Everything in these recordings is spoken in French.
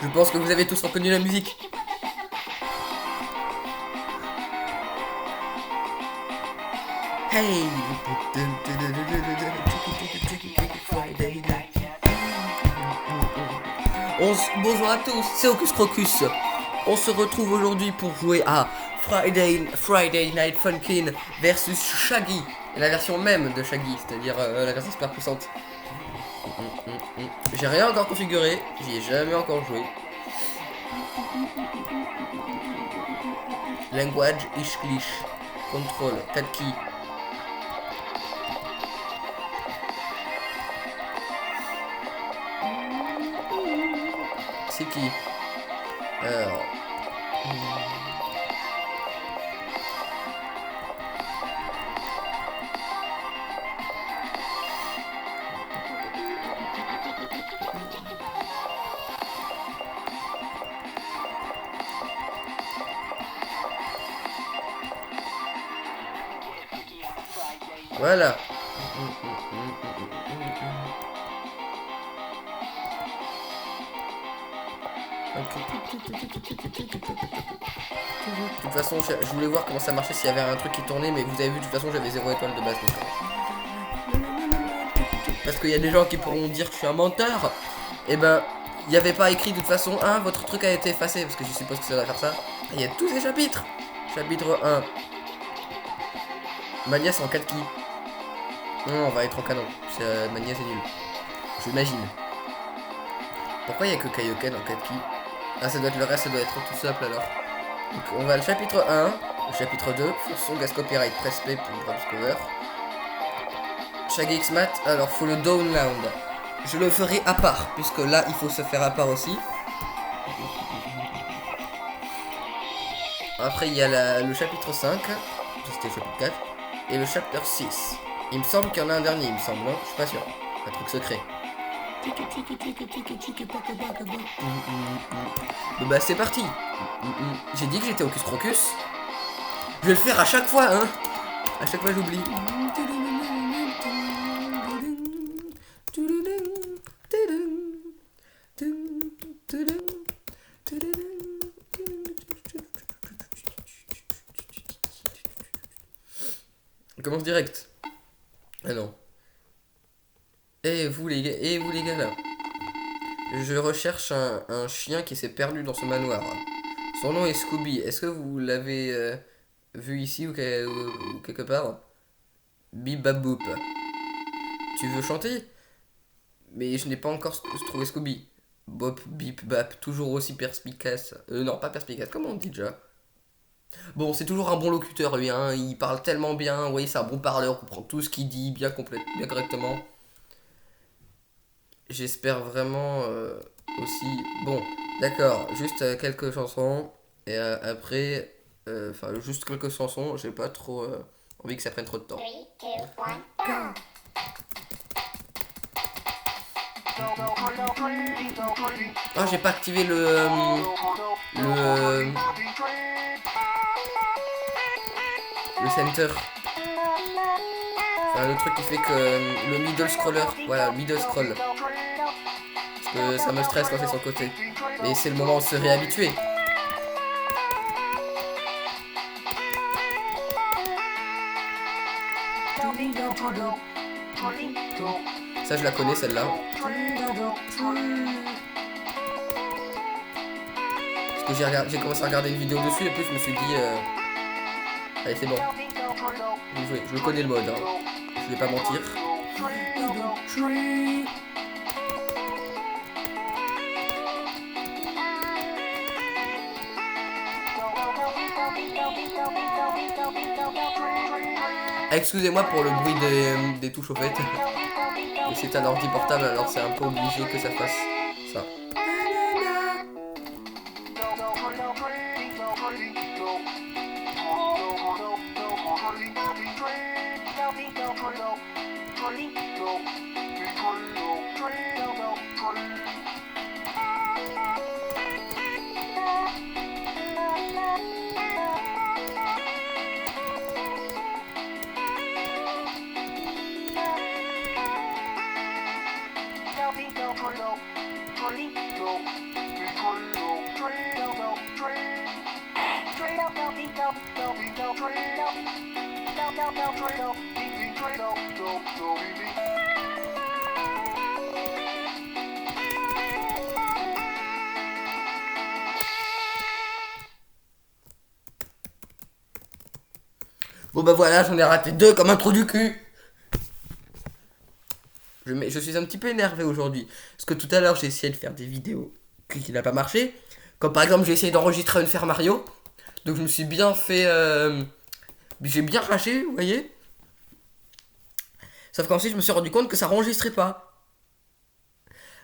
Je pense que vous avez tous reconnu la musique. Hey. Bonjour à tous, c'est Hocus Crocus. On se retrouve aujourd'hui pour jouer à Friday Night Funkin' versus Shaggy. La version même de Shaggy, c'est-à-dire la version super puissante. J'ai rien encore configuré, j'y ai jamais encore joué. Language English. Control, 4 keys. C'est qui? Alors. Voilà. De toute façon, je voulais voir comment ça marchait s'il y avait un truc qui tournait, mais vous avez vu, de toute façon, j'avais 0 étoile de base. Parce qu'il y a des gens qui pourront dire que je suis un menteur. Et ben, il n'y avait pas écrit de toute façon 1, votre truc a été effacé, parce que je suppose que ça doit faire ça. Il y a tous les chapitres. Chapitre 1. Mania c'est en 4 keys. Non, on va être en canon. Mania c'est nul. J'imagine. Pourquoi il n'y a que Kaioken en 4 keys? Ah, ça doit être le reste, ça doit être tout simple alors. Donc on va le chapitre 1, le chapitre 2, son gas copyright, press play pour Drops Cover. Shaggy X-Mat, alors faut le download. Je le ferai à part, puisque là il faut se faire à part aussi. Après il y a le chapitre 5, c'était le chapitre 4, et le chapitre 6. Il me semble qu'il y en a un dernier, il me semble, hein, je suis pas sûr. Un truc secret. Bah c'est parti. J'ai dit que j'étais Hocus Crocus. Je vais le faire à chaque fois, hein. À chaque fois j'oublie. On commence direct. Ah non. Et vous les gars là. Je recherche un chien qui s'est perdu dans ce manoir. Son nom est Scooby. Est-ce que vous l'avez vu ici ou quelque part? Bip bap boop. Tu veux chanter? Mais je n'ai pas encore trouvé Scooby. Bop bip bap, toujours aussi perspicace. Non, pas perspicace, comment on dit déjà? Bon, c'est toujours un bon locuteur lui, hein. Il parle tellement bien. Oui, c'est un bon parleur, on comprend tout ce qu'il dit bien correctement. J'espère vraiment aussi. Bon, d'accord, juste quelques chansons. Et après, enfin, juste quelques chansons. J'ai pas trop envie que ça prenne trop de temps. 3, 2, 1, go! Ah, j'ai pas activé le center. Enfin, le truc qui fait que le middle scroller. Voilà, middle scroll. Parce que ça me stresse quand c'est sur le côté. Mais c'est le moment de se réhabituer. Ça, je la connais, celle-là. Parce que j'ai commencé à regarder une vidéo dessus et puis je me suis dit... Allez, c'est bon. Je connais le mode, hein. Je vais pas mentir. Excusez-moi pour le bruit des touches au fait. Et c'est un ordi portable, alors c'est un peu obligé que ça fasse ça. Bon bah voilà, j'en ai raté 2 comme un trou du cul. Je suis un petit peu énervé aujourd'hui. Parce que tout à l'heure, j'ai essayé de faire des vidéos qui n'a pas marché. Comme par exemple, j'ai essayé d'enregistrer une faire Mario. Donc je me suis bien fait... J'ai bien raché, vous voyez. Sauf qu'ensuite, je me suis rendu compte que ça enregistrait pas.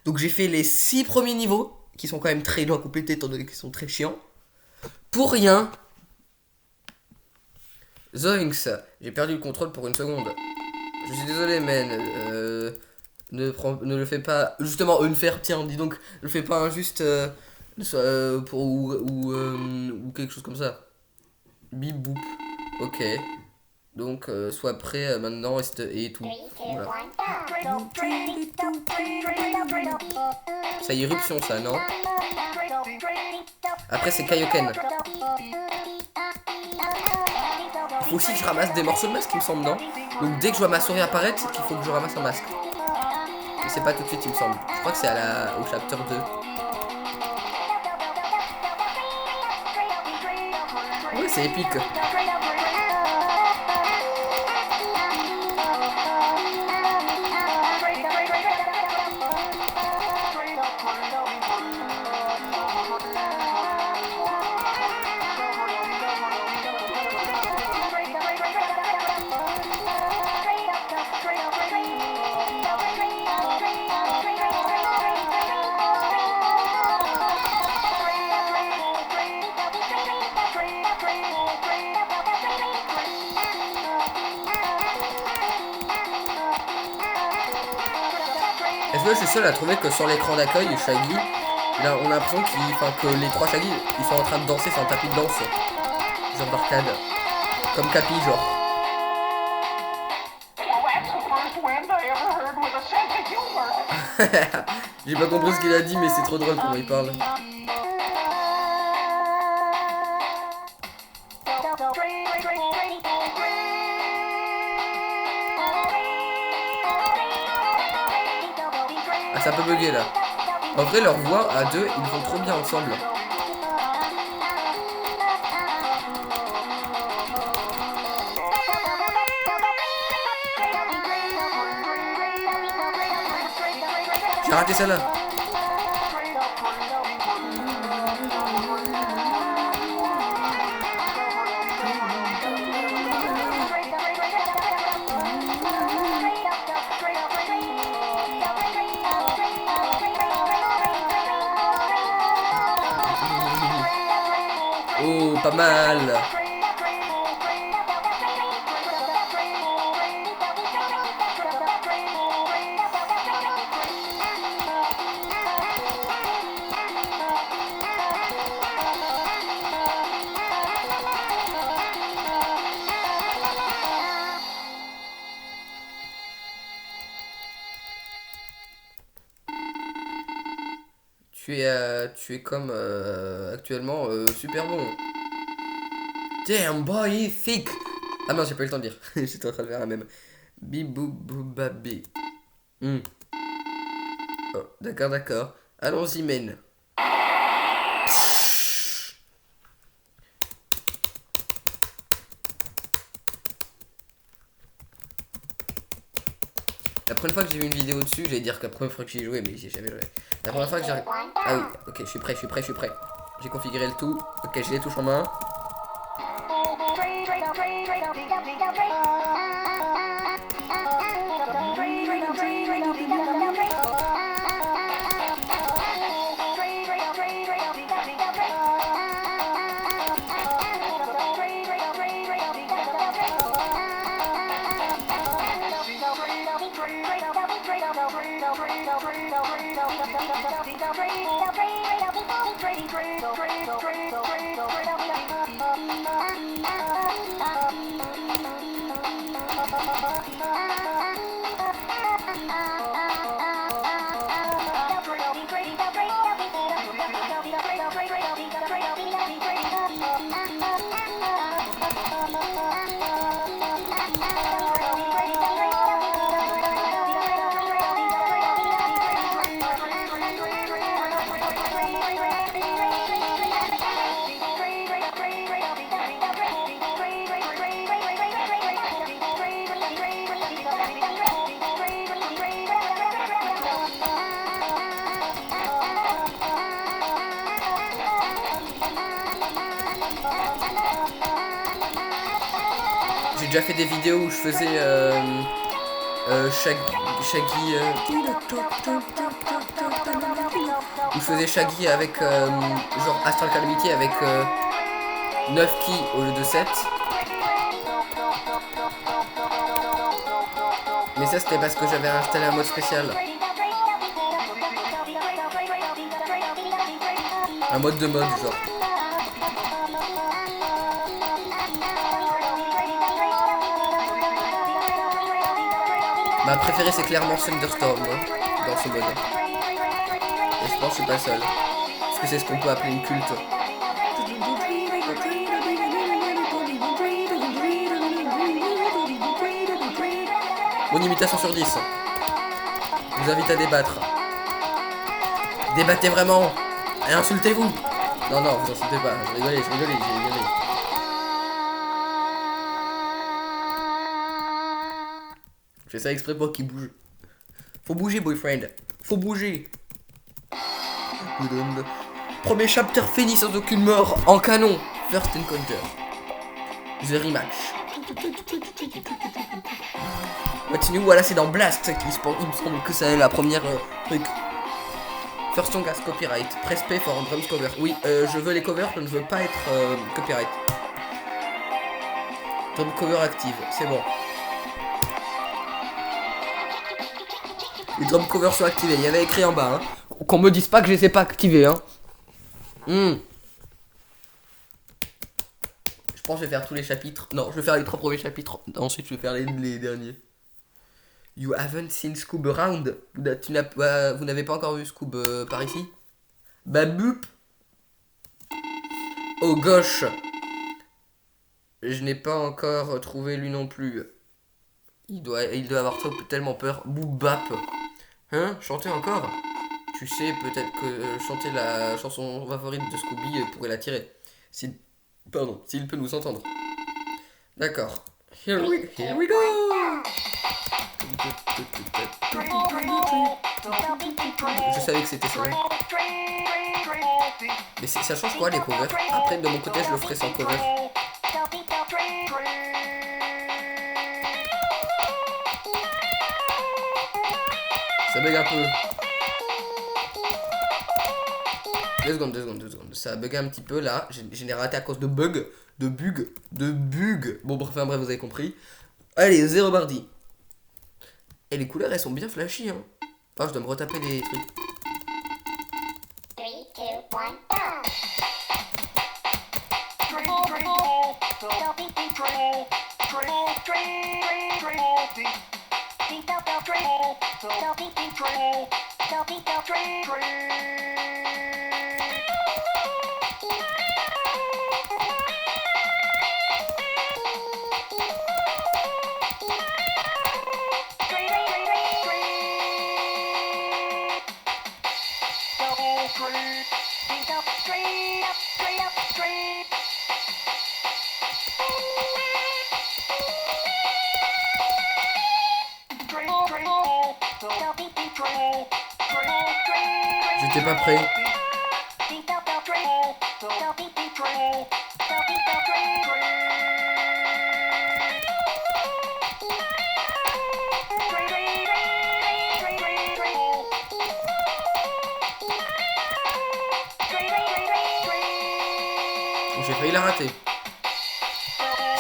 Donc j'ai fait les 6 premiers niveaux, qui sont quand même très longs à compléter, étant donné qu'ils sont très chiants. Pour rien. Zoinks, j'ai perdu le contrôle pour une seconde. Je suis désolé, man. Ne le fais pas. Justement, Unfair, tiens, dis donc, ne le fais pas injuste ou quelque chose comme ça. Bip boop. Ok. Donc, sois prêt maintenant et tout. 3, 2, Voilà. 1, go. Ça y est, éruption, ça, non? Après, c'est Kaioken. Il faut aussi que je ramasse des morceaux de masque, il me semble, non? Donc, dès que je vois ma souris apparaître, c'est qu'il faut que je ramasse un masque. Mais c'est pas tout de suite, il me semble. Je crois que c'est au chapter 2. Ouais, c'est épique. Est-ce que je suis seul à trouver que sur l'écran d'accueil, Shaggy, là, on a l'impression que les 3 Shaggy, ils sont en train de danser sur un tapis de danse. Genre d'arcade. Comme Capi, genre. J'ai pas compris ce qu'il a dit, mais c'est trop drôle comment il parle. Ah, ça peut bugger là. En vrai, leur voix à deux, ils vont trop bien ensemble. J'ai raté celle-là. Oh, pas mal. Tu es comme actuellement super bon. Damn boy, thick. Ah non, j'ai pas eu le temps de dire. J'étais en train de faire la même. Biboubabi. Oh, d'accord, d'accord. Allons-y, men. La première fois que j'ai vu une vidéo dessus, j'allais dire que la première fois que j'y ai joué, mais j'y ai jamais joué. La première fois que j'ai... Ah oui, ok, je suis prêt. J'ai configuré le tout. Ok, j'ai les touches en main. déjà fait des vidéos où je faisais Shaggy, où je faisais Shaggy avec genre Astral Calamity avec 9 keys au lieu de 7. Mais ça c'était parce que j'avais installé un mode spécial. Un mode de mode genre. Ma préférée c'est clairement Thunderstorm hein, dans ce mode. Et je pense que je suis pas seul. Parce que c'est ce qu'on peut appeler une culte. Bonne imitation sur 10. Je vous invite à débattre. Débattez vraiment. Et insultez-vous. Non, non, vous insultez pas. Je rigolais, j'ai rigolé. Je fais ça exprès pour qu'il bouge. Faut bouger, boyfriend. Faut bouger. Premier chapter fini sans aucune mort. En canon. First encounter. The rematch. Continue, voilà, c'est dans Blast. Il me semble que c'est la première truc. First song as copyright. Press P for drums cover. Oui, je veux les covers, je ne veux pas être copyright. Drum cover active, c'est bon. Les drum covers sont activés. Il y avait écrit en bas. Hein. Qu'on me dise pas que je les ai pas activés. Hein. Je pense que je vais faire tous les chapitres. Non, je vais faire les 3 premiers chapitres. Ensuite, je vais faire les derniers. You haven't seen Scoob around? Vous n'avez pas encore vu Scoob par ici? Bah boop. Oh gauche. Je n'ai pas encore trouvé lui non plus. Il doit avoir tellement peur. Boop bap. Hein? Chanter encore? Tu sais peut-être que chanter la chanson favorite de Scooby pourrait l'attirer. S'il peut nous entendre. D'accord. Here we go. Je savais que c'était ça. Mais ça change quoi les covers? Après de mon côté je le ferai sans cover. Ça bug un peu. 2 secondes. Ça a bugué un petit peu là. Je l'ai raté à cause de bug. De bug. Bon bref, vous avez compris. Allez, 0 bardi. Et les couleurs elles sont bien flashy hein. Enfin je dois me retaper les trucs. 3, 2, 1, go! J'étais pas prêt. J'ai failli la rater.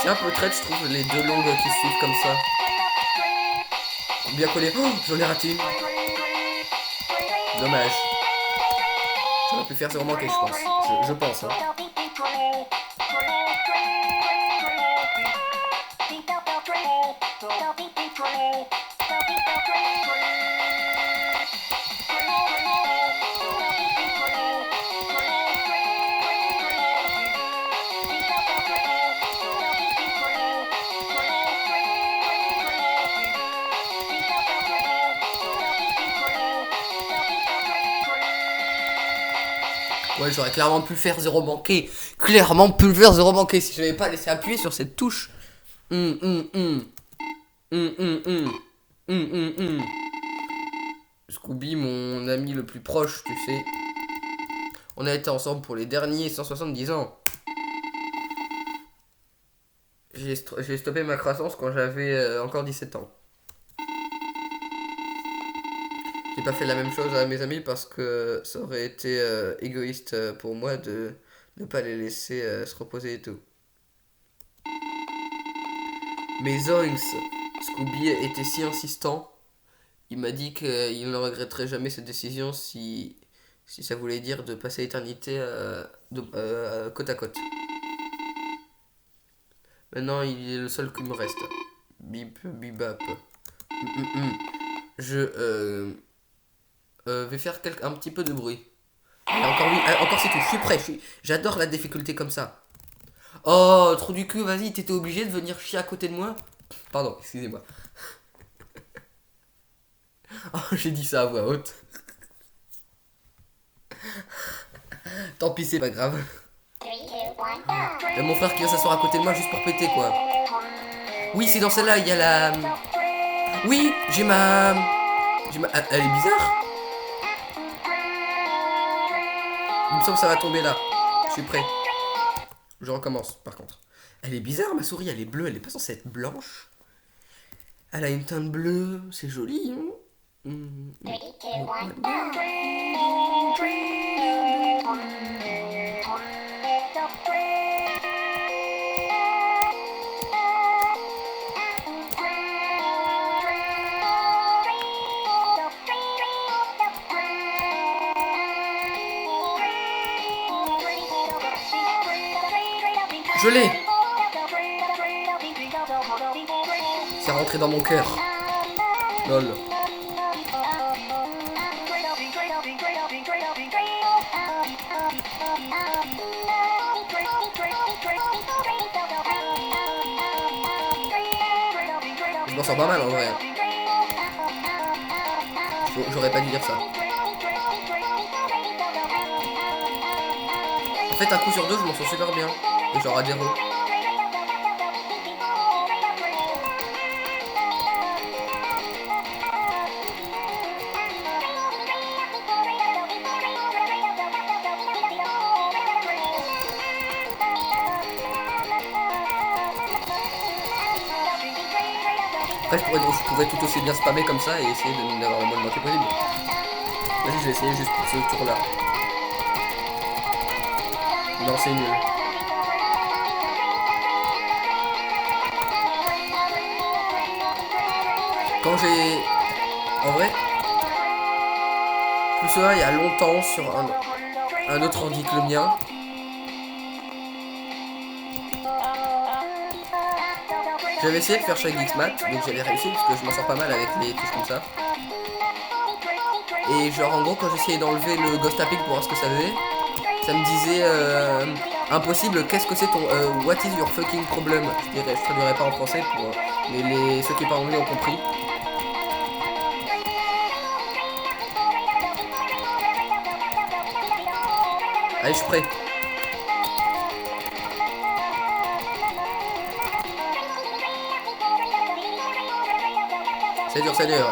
C'est un peu traite, je trouve, les 2 longues qui suivent comme ça. Bien collé. Oh, j'en ai raté une. Dommage. J'aurais pu faire 0 manqué, je pense. Je pense. Hein. Ouais, j'aurais clairement pu faire 0 manqué. Clairement pu le faire 0 manqué si je n'avais pas laissé appuyer sur cette touche. Scooby, mon ami le plus proche, tu sais. On a été ensemble pour les derniers 170 ans. J'ai stoppé ma croissance quand j'avais encore 17 ans. J'ai pas fait la même chose à mes amis parce que ça aurait été égoïste pour moi de ne pas les laisser se reposer et tout. Mais Zoinks, Scooby était si insistant, il m'a dit qu'il ne regretterait jamais cette décision si ça voulait dire de passer l'éternité côte à côte. Maintenant, il est le seul qui me reste. Bip, bibap. Je vais faire un petit peu de bruit. Et encore oui, encore c'est tout. Je suis prêt. J'adore la difficulté comme ça. Oh, trou du cul, vas-y, t'étais obligé de venir chier à côté de moi. Pardon, excusez-moi. Oh, j'ai dit ça à voix haute. Tant pis, c'est pas grave. 3, 2, 1, go. Y a mon frère qui va s'asseoir à côté de moi juste pour péter quoi. Oui, c'est dans celle-là, il y a la. Oui, j'ai ma. Elle est bizarre. Il me semble que ça va tomber là. Je suis prêt. Je recommence par contre. Elle est bizarre ma souris, elle est bleue, elle est pas censée être blanche. Elle a une teinte bleue, c'est joli. Hein. 3, 2, 1, go. Je l'ai. C'est rentré dans mon cœur. Lol. Je m'en sors pas mal en vrai. J'aurais pas dû dire ça. En fait, un coup sur deux, je m'en sors super bien. Et genre à 0. Après, je pourrais tout aussi bien spammer comme ça et essayer d'avoir le moins de manqué possible. Vas-y, je vais essayer juste pour ce tour-là. Non, c'est nul. Quand j'ai... En vrai, tout ça il y a longtemps sur un autre ordi que le mien. J'avais essayé de faire chaque Geeksmat, donc j'avais réussi parce que je m'en sors pas mal avec les touches comme ça. Et genre en gros quand j'essayais d'enlever le ghost tapping pour voir ce que ça faisait, ça me disait impossible, qu'est-ce que c'est ton what is your fucking problem. Je traduirais pas en français pour mais ceux qui parlent anglais ont compris. Allez, je suis prêt. C'est dur, c'est dur.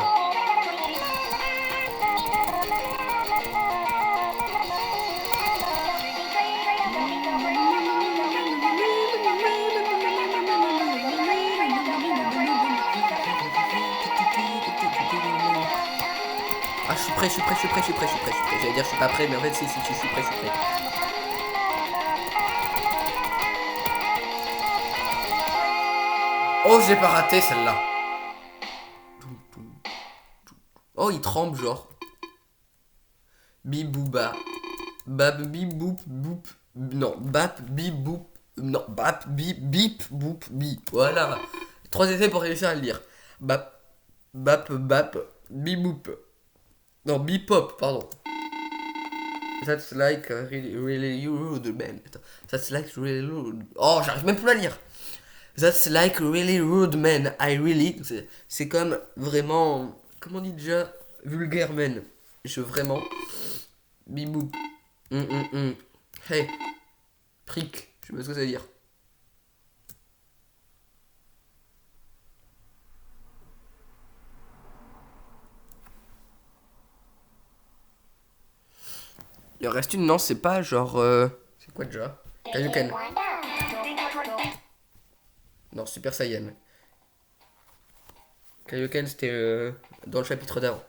Ah, je suis prêt. J'allais dire je suis pas prêt, mais en fait si, je suis prêt. Oh, j'ai pas raté celle-là. Oh, il tremble genre. Bibouba. Bab bip boop boop. Non, bap bip boop. Non, bap bip bip boop bi. Voilà. 3 essais pour réussir à le dire. Bap bap bip boop. Non, bipop, pardon. That's like really rude, man. That's like really rude. Oh, j'arrive même plus à lire. That's like really rude, man. I really. C'est comme vraiment. Comment on dit déjà? Vulgaire, man. Je vraiment. Bibou. Hey. Prick. Je sais pas ce que ça veut dire. Il en reste une, non, c'est pas genre. C'est quoi déjà? Kaioken. Non, Super Saiyan. Kaioken, c'était dans le chapitre d'avant.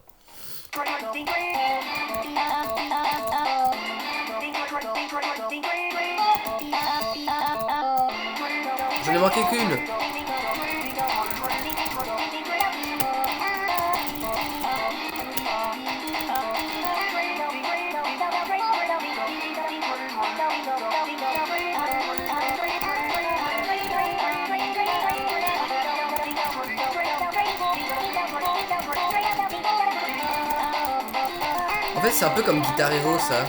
J'en ai manqué qu'une. En fait, c'est un peu comme Guitar Hero, ça.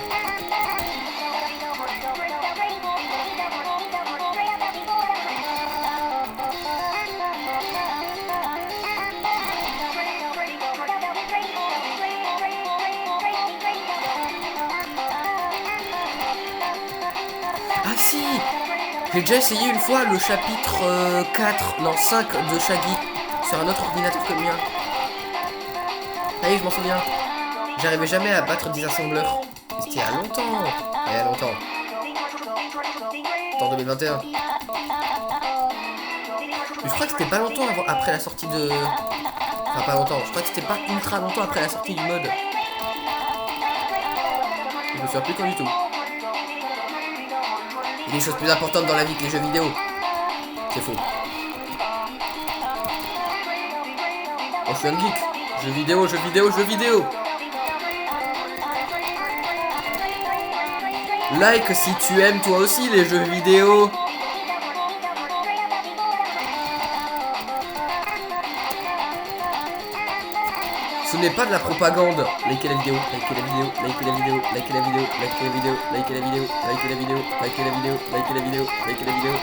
Ah si! J'ai déjà essayé une fois le chapitre 4, non 5 de Shaggy sur un autre ordinateur que le mien. Ah oui, je m'en souviens. J'arrivais jamais à battre des assembleurs. C'était il y a longtemps. Il y a longtemps. C'était en 2021. Mais je crois que c'était pas longtemps après la sortie de... Enfin pas longtemps, je crois que c'était pas ultra longtemps après la sortie du mode. Je me souviens plus quand du tout. Il y a des choses plus importantes dans la vie que les jeux vidéo. C'est faux. Oh, je suis un geek. Jeux vidéo, jeux vidéo, jeux vidéo. Like si tu aimes toi aussi les jeux vidéo. Ce n'est pas de la propagande. Likez la vidéo, likez la vidéo, likez la vidéo, likez la vidéo, likez la vidéo, likez la vidéo, likez la vidéo, likez la vidéo, likez la vidéo, likez la vidéo.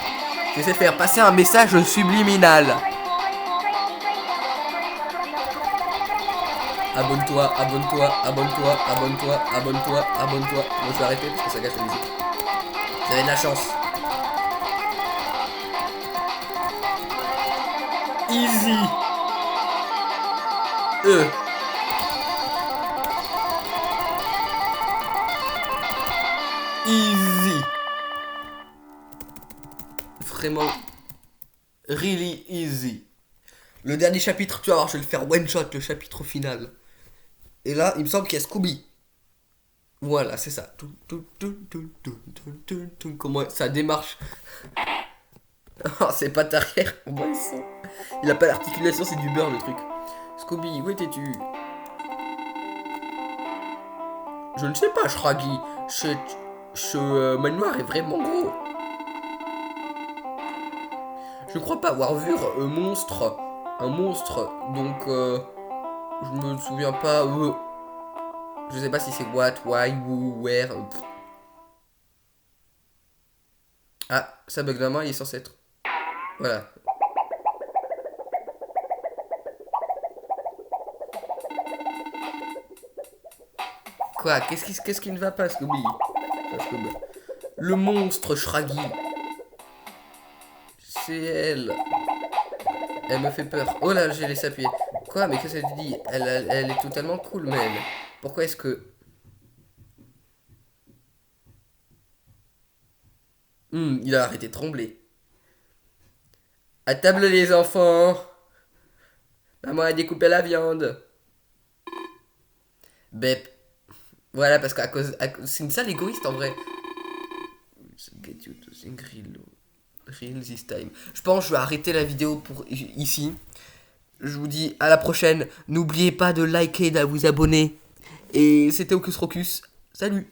J'essaie de faire passer un message subliminal. Abonne-toi, abonne-toi, abonne-toi, abonne-toi, abonne-toi, abonne-toi. Bon, je vais arrêter parce que ça gâche la musique. Vous avez de la chance. Easy. Easy. Vraiment. Really easy. Le dernier chapitre, tu vas voir, je vais le faire one shot, le chapitre final. Et là, il me semble qu'il y a Scooby. Voilà, c'est ça. Comment ça démarche. Oh, c'est pas arrière. Il a pas l'articulation, c'est du beurre le truc. Scooby, où étais-tu? Je ne sais pas, Shraggy. Ce manoir est vraiment gros. Je crois pas avoir vu un monstre. Donc je me souviens pas. Je sais pas si c'est what, why, who, where. Ah, ça bug d'un main, il est censé être. Voilà. Quoi? Qu'est-ce qui ne va pas, Scooby? Le monstre Shraggy. C'est elle. Elle me fait peur. Oh là, j'ai laissé appuyer. Quoi? Mais qu'est-ce qu'elle dit? Elle est totalement cool, mais elle. Pourquoi est-ce que... il a arrêté de trembler. À table les enfants. Maman a découpé la viande. Bep. Voilà, parce qu'à cause... C'est une sale égoïste en vrai. Get you to sing real this time. Je pense que je vais arrêter la vidéo pour ici. Je vous dis à la prochaine. N'oubliez pas de liker, de vous abonner. Et c'était Hocus Rocus. Salut!